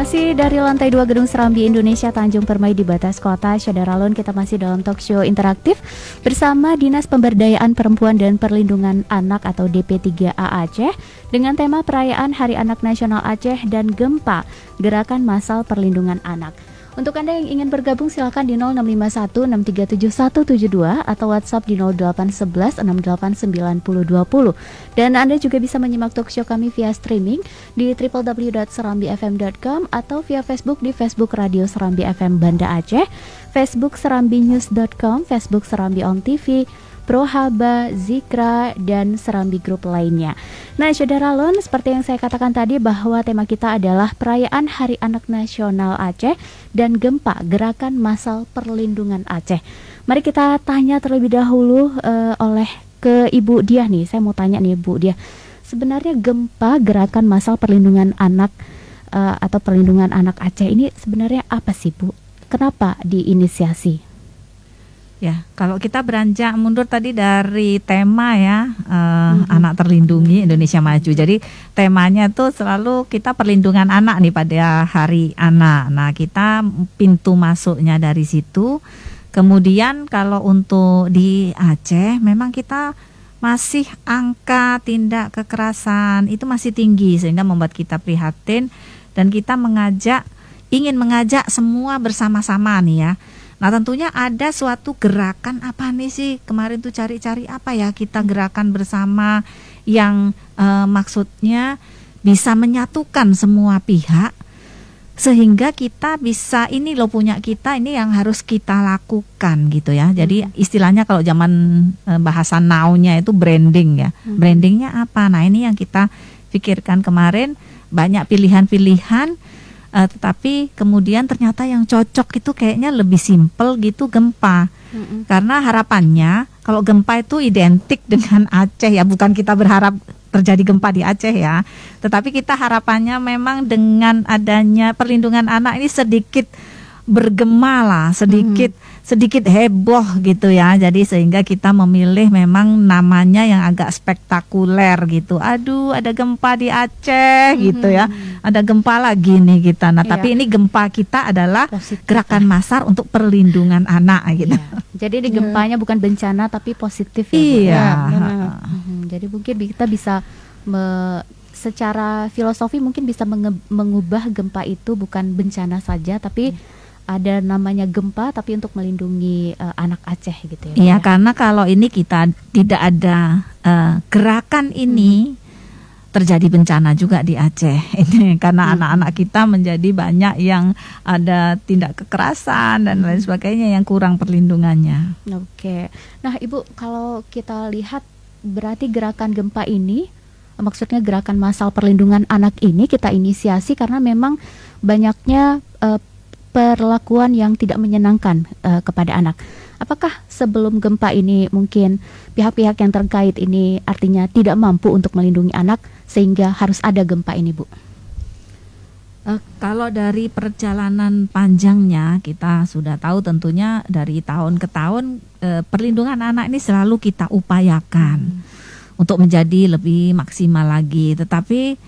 Masih dari lantai 2 Gedung Serambi Indonesia Tanjung Permai di batas kota Syadaralun, kita masih dalam talk show interaktif bersama Dinas Pemberdayaan Perempuan dan Perlindungan Anak atau DP3A Aceh dengan tema perayaan Hari Anak Nasional Aceh dan Gempa, Gerakan Massal Perlindungan Anak. Untuk Anda yang ingin bergabung silakan di 0651637172 atau WhatsApp di 0811689020. Dan Anda juga bisa menyimak talk show kami via streaming di www.serambifm.com atau via Facebook di Facebook Radio Serambi FM Banda Aceh, Facebook serambinews.com, Facebook Serambi On TV, Prohaba, Zikra, dan Serambi Group lainnya. Nah, Syadaralun, seperti yang saya katakan tadi bahwa tema kita adalah perayaan Hari Anak Nasional Aceh dan Gempa, Gerakan Massal Perlindungan Aceh. Mari kita tanya terlebih dahulu ke Ibu Diah nih. Saya mau tanya nih Ibu Diah, sebenarnya Gempa, Gerakan Massal Perlindungan Anak atau Perlindungan Anak Aceh ini sebenarnya apa sih Bu? Kenapa diinisiasi? Ya, kalau kita beranjak mundur tadi dari tema ya, anak terlindungi Indonesia Maju. Jadi temanya tuh selalu kita perlindungan anak nih pada Hari Anak. Nah, kita pintu masuknya dari situ. Kemudian kalau untuk di Aceh memang kita masih angka tindak kekerasan itu masih tinggi sehingga membuat kita prihatin dan kita ingin mengajak semua bersama-sama nih ya. Nah, tentunya ada suatu gerakan apa nih sih, kemarin tuh cari-cari apa ya, kita gerakan bersama yang maksudnya bisa menyatukan semua pihak sehingga kita bisa, ini loh punya kita, ini yang harus kita lakukan gitu ya. Jadi istilahnya kalau zaman bahasa now-nya itu branding ya. Brandingnya apa? Nah, ini yang kita pikirkan kemarin, banyak pilihan-pilihan. Tetapi kemudian ternyata yang cocok itu kayaknya lebih simpel gitu, gempa. Karena harapannya kalau gempa itu identik dengan Aceh ya, bukan kita berharap terjadi gempa di Aceh ya, tetapi kita harapannya memang dengan adanya perlindungan anak ini sedikit bergema lah, sedikit heboh gitu ya. Jadi sehingga kita memilih memang namanya yang agak spektakuler gitu. Aduh, ada gempa di Aceh gitu ya. Ada gempa lagi nih kita. Nah, tapi ini gempa kita adalah positif, gerakan massal untuk perlindungan anak gitu. Jadi di gempanya bukan bencana tapi positif ya. Iya. Jadi mungkin kita bisa secara filosofi mungkin bisa mengubah gempa itu bukan bencana saja tapi ada namanya gempa tapi untuk melindungi anak Aceh gitu ya. Iya, karena kalau ini kita tidak ada gerakan ini terjadi bencana juga di Aceh ini karena anak-anak kita menjadi banyak yang ada tindak kekerasan dan lain sebagainya yang kurang perlindungannya. Oke. Nah, Ibu, kalau kita lihat berarti gerakan gempa ini, maksudnya gerakan massal perlindungan anak ini kita inisiasi karena memang banyaknya perlakuan yang tidak menyenangkan kepada anak. Apakah sebelum gempa ini mungkin pihak-pihak yang terkait ini artinya tidak mampu untuk melindungi anak sehingga harus ada gempa ini, Bu? Kalau dari perjalanan panjangnya kita sudah tahu tentunya dari tahun ke tahun perlindungan anak ini selalu kita upayakan untuk menjadi lebih maksimal lagi. Tetapi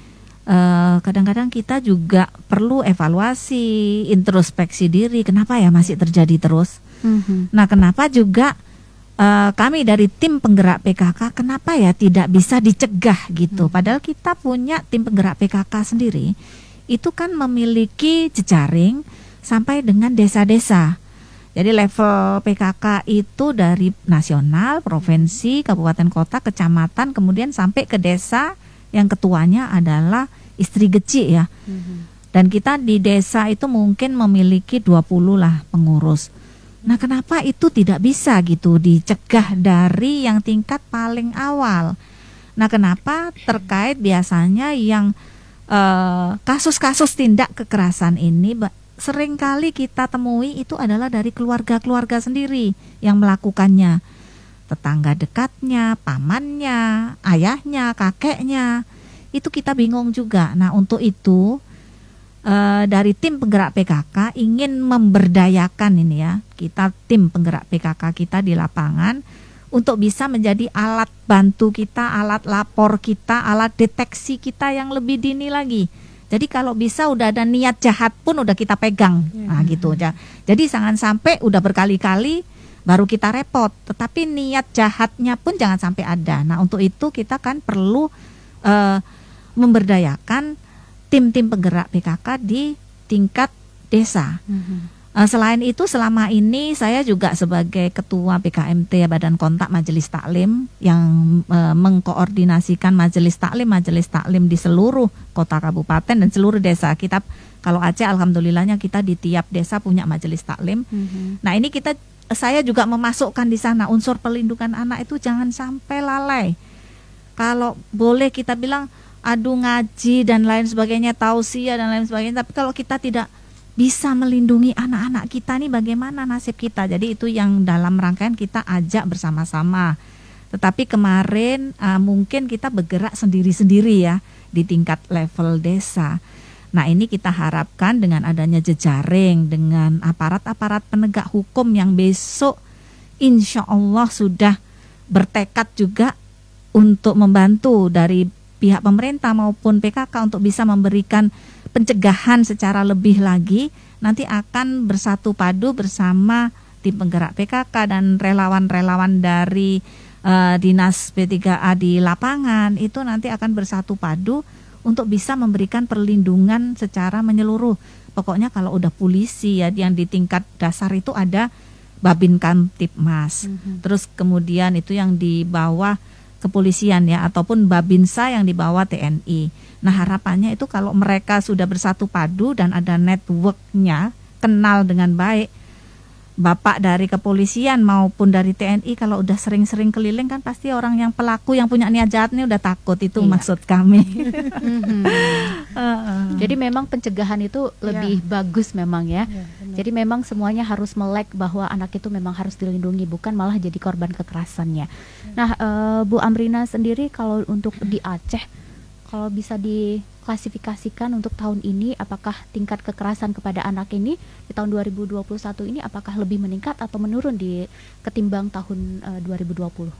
kadang-kadang kita juga perlu evaluasi, introspeksi diri, kenapa ya masih terjadi terus. Nah, kenapa juga kami dari tim penggerak PKK kenapa ya tidak bisa dicegah gitu. Padahal kita punya tim penggerak PKK sendiri, itu kan memiliki jejaring sampai dengan desa-desa. Jadi level PKK itu dari nasional, provinsi, kabupaten kota, kecamatan, kemudian sampai ke desa yang ketuanya adalah istri geci ya. Dan kita di desa itu mungkin memiliki 20 lah pengurus. Nah, kenapa itu tidak bisa gitu dicegah dari yang tingkat paling awal? Nah, kenapa terkait biasanya yang kasus-kasus tindak kekerasan ini seringkali kita temui itu adalah dari keluarga-keluarga sendiri yang melakukannya. Tetangga dekatnya, pamannya, ayahnya, kakeknya, itu kita bingung juga. Nah, untuk itu dari tim penggerak PKK ingin memberdayakan ini ya, kita tim penggerak PKK kita di lapangan untuk bisa menjadi alat bantu kita, alat lapor kita, alat deteksi kita yang lebih dini lagi. Jadi kalau bisa udah ada niat jahat pun udah kita pegang. Nah gitu. Jadi jangan sampai udah berkali-kali baru kita repot. Tetapi niat jahatnya pun jangan sampai ada. Nah untuk itu kita kan perlu memberdayakan tim-tim penggerak PKK di tingkat desa. Selain itu selama ini saya juga sebagai ketua PKMT Badan Kontak Majelis Taklim yang mengkoordinasikan majelis taklim di seluruh kota kabupaten dan seluruh desa. Kita kalau Aceh alhamdulillahnya kita di tiap desa punya majelis taklim. Nah ini saya juga memasukkan di sana unsur perlindungan anak itu jangan sampai lalai. Kalau boleh kita bilang adu ngaji dan lain sebagainya, tausiah dan lain sebagainya, tapi kalau kita tidak bisa melindungi anak-anak kita nih bagaimana nasib kita. Jadi itu yang dalam rangkaian kita ajak bersama-sama. Tetapi kemarin mungkin kita bergerak sendiri-sendiri ya di tingkat level desa. Nah ini kita harapkan dengan adanya jejaring dengan aparat-aparat penegak hukum yang besok insya Allah sudah bertekad juga untuk membantu dari pihak pemerintah maupun PKK untuk bisa memberikan pencegahan secara lebih lagi, nanti akan bersatu padu bersama tim penggerak PKK dan relawan-relawan dari Dinas P3A di lapangan itu nanti akan bersatu padu untuk bisa memberikan perlindungan secara menyeluruh. Pokoknya kalau udah polisi ya yang di tingkat dasar itu ada Babin Kamtibmas, terus kemudian itu yang di bawah kepolisian ya ataupun Babinsa yang di bawah TNI. Nah harapannya itu kalau mereka sudah bersatu padu dan ada networknya, kenal dengan baik, bapak dari kepolisian maupun dari TNI kalau udah sering-sering keliling kan pasti orang yang pelaku yang punya niat jahat ini udah takut, itu maksud kami. Jadi memang pencegahan itu lebih bagus memang ya. Jadi memang semuanya harus melek bahwa anak itu memang harus dilindungi, bukan malah jadi korban kekerasannya. Nah Bu Amrina sendiri kalau untuk di Aceh, kalau bisa diklasifikasikan untuk tahun ini, apakah tingkat kekerasan kepada anak ini di tahun 2021 ini apakah lebih meningkat atau menurun ketimbang tahun 2020?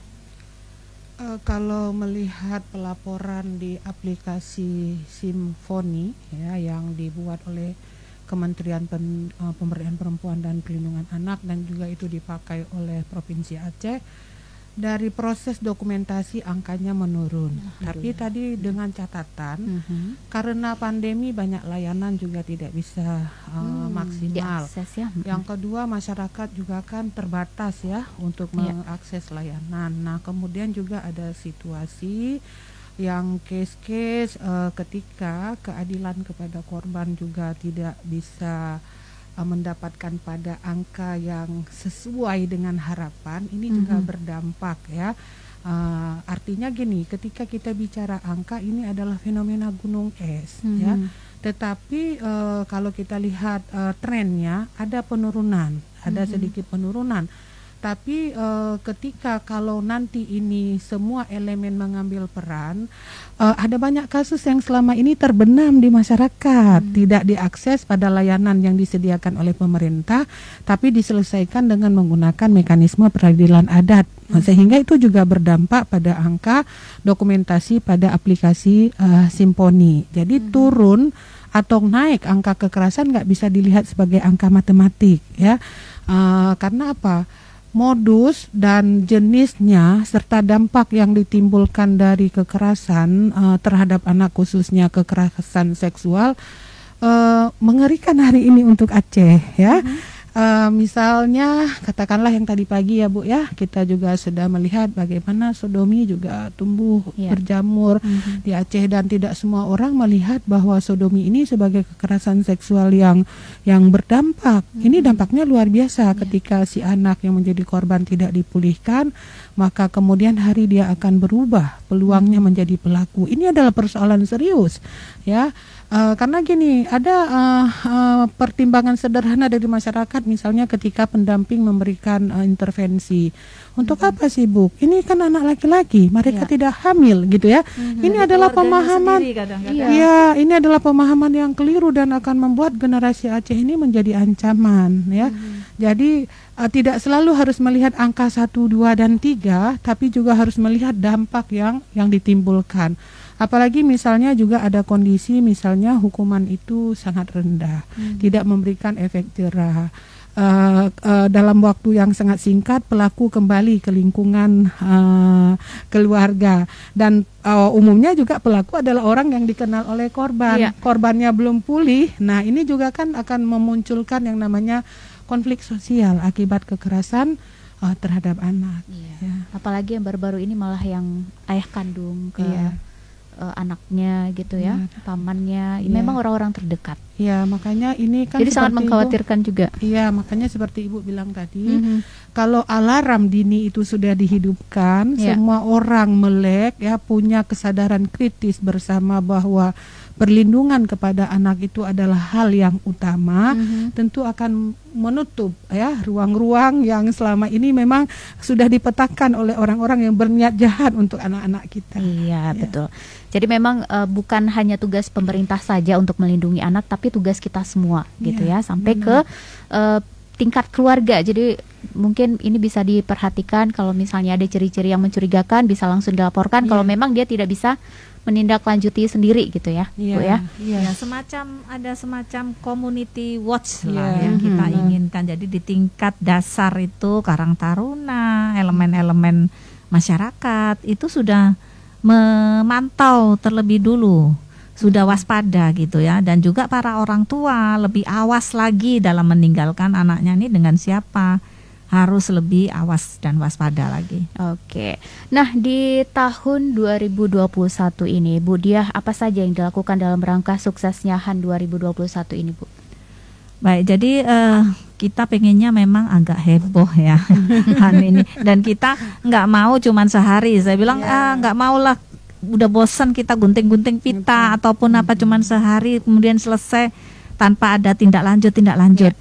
Kalau melihat pelaporan di aplikasi Simfoni ya yang dibuat oleh Kementerian Pemberdayaan Perempuan dan Perlindungan Anak dan juga itu dipakai oleh Provinsi Aceh, dari proses dokumentasi angkanya menurun. Tapi tadi dengan catatan karena pandemi banyak layanan juga tidak bisa maksimal. Diakses, ya. Yang kedua masyarakat juga kan terbatas ya untuk mengakses layanan. Nah kemudian juga ada situasi yang case-case ketika keadilan kepada korban juga tidak bisa mendapatkan pada angka yang sesuai dengan harapan, ini juga berdampak ya. Artinya gini, ketika kita bicara angka ini adalah fenomena gunung es ya. Tetapi kalau kita lihat trennya ada penurunan, ada sedikit penurunan. Tapi ketika kalau nanti ini semua elemen mengambil peran, ada banyak kasus yang selama ini terbenam di masyarakat, tidak diakses pada layanan yang disediakan oleh pemerintah, tapi diselesaikan dengan menggunakan mekanisme peradilan adat, sehingga itu juga berdampak pada angka dokumentasi pada aplikasi Simfoni. Jadi turun atau naik angka kekerasan nggak bisa dilihat sebagai angka matematik ya, karena apa? Modus dan jenisnya serta dampak yang ditimbulkan dari kekerasan terhadap anak khususnya kekerasan seksual mengerikan hari ini untuk Aceh ya. Misalnya katakanlah yang tadi pagi ya Bu ya, kita juga sudah melihat bagaimana sodomi juga tumbuh berjamur di Aceh, dan tidak semua orang melihat bahwa sodomi ini sebagai kekerasan seksual yang berdampak. Ini dampaknya luar biasa ketika si anak yang menjadi korban tidak dipulihkan, maka kemudian hari dia akan berubah, peluangnya menjadi pelaku. Ini adalah persoalan serius ya. Karena gini, ada pertimbangan sederhana dari masyarakat, misalnya ketika pendamping memberikan intervensi. Untuk apa sih Bu? Ini kan anak laki-laki, mereka tidak hamil gitu ya. Ini adalah pemahaman, ini adalah pemahaman yang keliru dan akan membuat generasi Aceh ini menjadi ancaman ya. Jadi tidak selalu harus melihat angka 1, 2, dan 3, tapi juga harus melihat dampak yang ditimbulkan. Apalagi misalnya juga ada kondisi misalnya hukuman itu sangat rendah, tidak memberikan efek jera. Dalam waktu yang sangat singkat pelaku kembali ke lingkungan keluarga, dan umumnya juga pelaku adalah orang yang dikenal oleh korban. Korbannya belum pulih. Nah, ini juga kan akan memunculkan yang namanya konflik sosial akibat kekerasan terhadap anak. Apalagi yang baru-baru ini malah yang ayah kandung ke anaknya gitu ya, pamannya, memang orang-orang terdekat. Ya, makanya ini kan jadi sangat mengkhawatirkan juga. Iya, makanya seperti Ibu bilang tadi, kalau alarm dini itu sudah dihidupkan, semua orang melek ya, punya kesadaran kritis bersama bahwa perlindungan kepada anak itu adalah hal yang utama, tentu akan menutup ya ruang-ruang yang selama ini memang sudah dipetakan oleh orang-orang yang berniat jahat untuk anak-anak kita. Iya, betul. Jadi memang bukan hanya tugas pemerintah saja untuk melindungi anak, tapi tugas kita semua gitu ya, sampai ke tingkat keluarga. Jadi mungkin ini bisa diperhatikan, kalau misalnya ada ciri-ciri yang mencurigakan bisa langsung dilaporkan kalau memang dia tidak bisa menindaklanjuti sendiri gitu ya, Bu ya. Ya, ada semacam community watch lah yang kita inginkan. Jadi di tingkat dasar itu Karang Taruna, elemen-elemen masyarakat itu sudah memantau terlebih dulu, sudah waspada gitu ya, dan juga para orang tua lebih awas lagi dalam meninggalkan anaknya ini dengan siapa. Harus lebih awas dan waspada lagi. Oke. Nah, di tahun 2021 ini, Bu Diah, apa saja yang dilakukan dalam rangka suksesnya HAN 2021 ini, Bu? Baik, jadi kita pengennya memang agak heboh ya HAN ini, dan kita nggak mau cuman sehari. Saya bilang nggak mau lah, udah bosan kita gunting-gunting pita ataupun apa cuman sehari kemudian selesai tanpa ada tindak lanjut.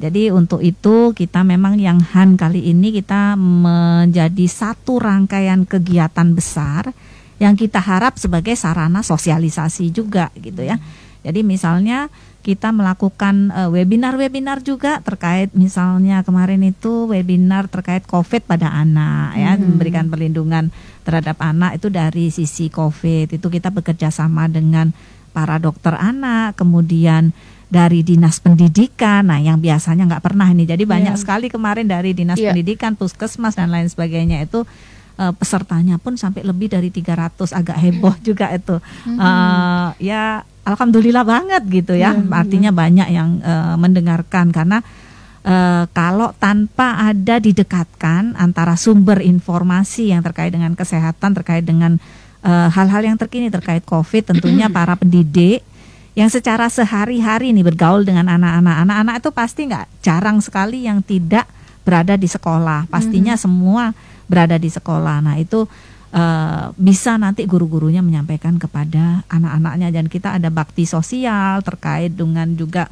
Jadi untuk itu kita memang yang HAN kali ini kita menjadi satu rangkaian kegiatan besar yang kita harap sebagai sarana sosialisasi juga gitu ya. Jadi misalnya kita melakukan webinar-webinar juga terkait, misalnya kemarin itu webinar terkait COVID pada anak ya, memberikan perlindungan terhadap anak itu dari sisi COVID. Itu kita bekerja sama dengan para dokter anak, kemudian dari dinas pendidikan, nah yang biasanya nggak pernah ini, jadi banyak sekali kemarin dari dinas pendidikan, puskesmas dan lain sebagainya itu pesertanya pun sampai lebih dari 300, agak heboh juga itu. Ya alhamdulillah banget gitu ya, artinya banyak yang mendengarkan, karena kalau tanpa ada didekatkan antara sumber informasi yang terkait dengan kesehatan, terkait dengan hal-hal yang terkini terkait COVID, tentunya para pendidik yang secara sehari-hari nih bergaul dengan anak-anak itu pasti jarang sekali yang tidak berada di sekolah, pastinya semua berada di sekolah. Nah itu bisa nanti guru-gurunya menyampaikan kepada anak-anaknya, dan kita ada bakti sosial terkait dengan juga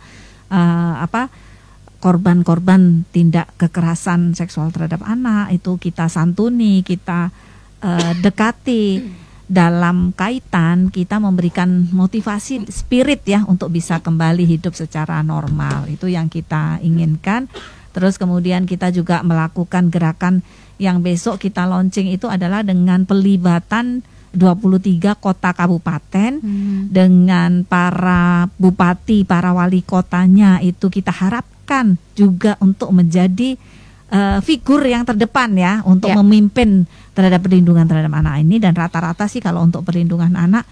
korban-korban tindak kekerasan seksual terhadap anak, itu kita santuni, kita dekati. Dalam kaitan kita memberikan motivasi spirit ya untuk bisa kembali hidup secara normal, itu yang kita inginkan. Terus kemudian kita juga melakukan gerakan yang besok kita launching, itu adalah dengan pelibatan 23 kota kabupaten dengan para bupati, para wali kotanya, itu kita harapkan juga untuk menjadi figur yang terdepan ya untuk memimpin terhadap perlindungan terhadap anak ini. Dan rata-rata sih kalau untuk perlindungan anak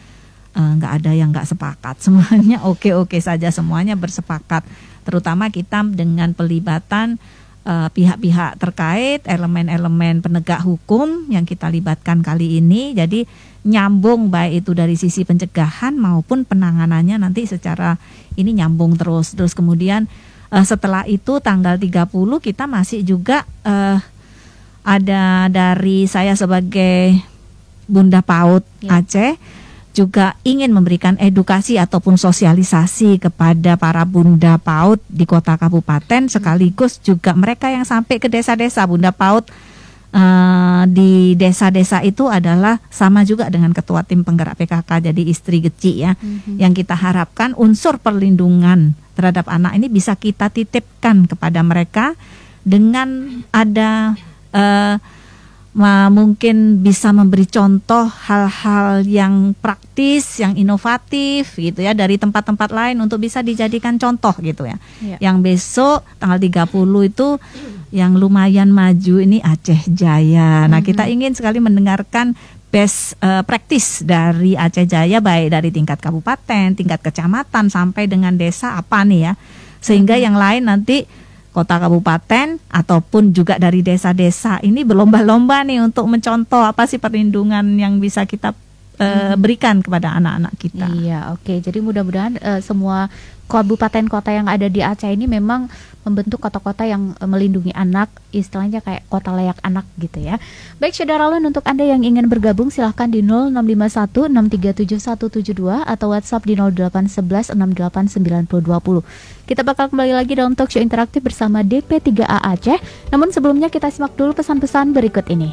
nggak ada yang nggak sepakat, semuanya oke-oke saja, semuanya bersepakat, terutama kita dengan pelibatan pihak-pihak terkait, elemen-elemen penegak hukum yang kita libatkan kali ini. Jadi nyambung baik itu dari sisi pencegahan maupun penanganannya nanti secara ini nyambung terus. Terus kemudian setelah itu tanggal 30 kita masih juga ada dari saya sebagai Bunda PAUD Aceh juga ingin memberikan edukasi ataupun sosialisasi kepada para Bunda PAUD di kota kabupaten, sekaligus juga mereka yang sampai ke desa-desa. Bunda PAUD di desa-desa itu adalah sama juga dengan ketua tim penggerak PKK, jadi istri Geci ya, yang kita harapkan unsur perlindungan terhadap anak ini bisa kita titipkan kepada mereka dengan ada mungkin bisa memberi contoh hal-hal yang praktis, yang inovatif gitu ya dari tempat-tempat lain untuk bisa dijadikan contoh gitu ya. Yang besok tanggal 30 itu yang lumayan maju ini Aceh Jaya. Nah, kita ingin sekali mendengarkan best practice dari Aceh Jaya, baik dari tingkat kabupaten, tingkat kecamatan sampai dengan desa apa nih ya. Sehingga yang lain nanti kota kabupaten ataupun juga dari desa-desa ini berlomba-lomba nih untuk mencontoh apa sih perlindungan yang bisa kita berikan kepada anak-anak kita. Iya, oke. Jadi mudah-mudahan semua kabupaten kota yang ada di Aceh ini memang membentuk kota-kota yang melindungi anak, istilahnya kayak kota layak anak gitu ya. Baik, Syederalun, untuk Anda yang ingin bergabung silahkan di 0651 6371172 atau WhatsApp di 0811 689020. Kita bakal kembali lagi dalam talk show interaktif bersama DP3A Aceh. Namun sebelumnya kita simak dulu pesan-pesan berikut ini.